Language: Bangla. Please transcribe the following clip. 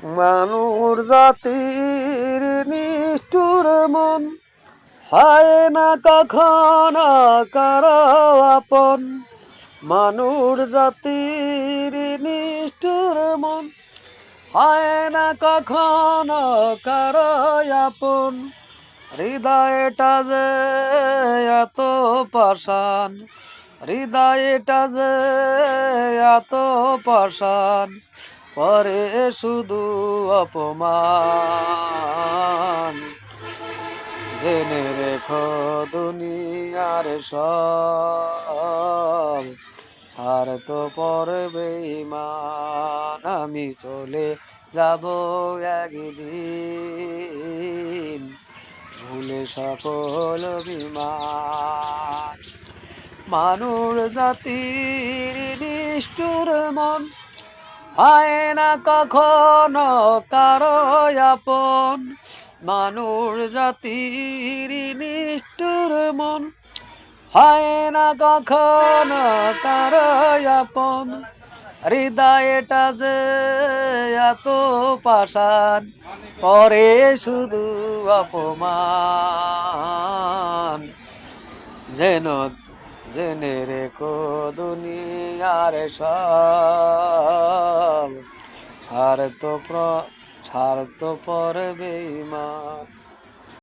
মানুষ জাতির নিষ্ঠুর মন হয় না কখনো কারো আপন। মানুষ জাতির নিষ্ঠুর মন হয় না কখনো কারো আপন। হৃদয়টা যে এত পাষাণ, হৃদয়টা যে এত পাষাণ, করে শুধু অপমান। জেনে রেখো দুনিয়ার সব স্বার্থপর বেঈমান। আমি চলে যাব একদিন, ভুলে সকল অভিমান। মানুষ জাতির নিষ্ঠুর মন হয় না কখনো কারো আপন। মানুষ জাতির নিষ্ঠুর মন হয় না কখনো কারো আপন। হৃদয়টা যে এত পাষাণ, করে শুধু অপমান। যেন জেনে রেখো দুনিয়ার সব স্বার্থপর বেঈমান।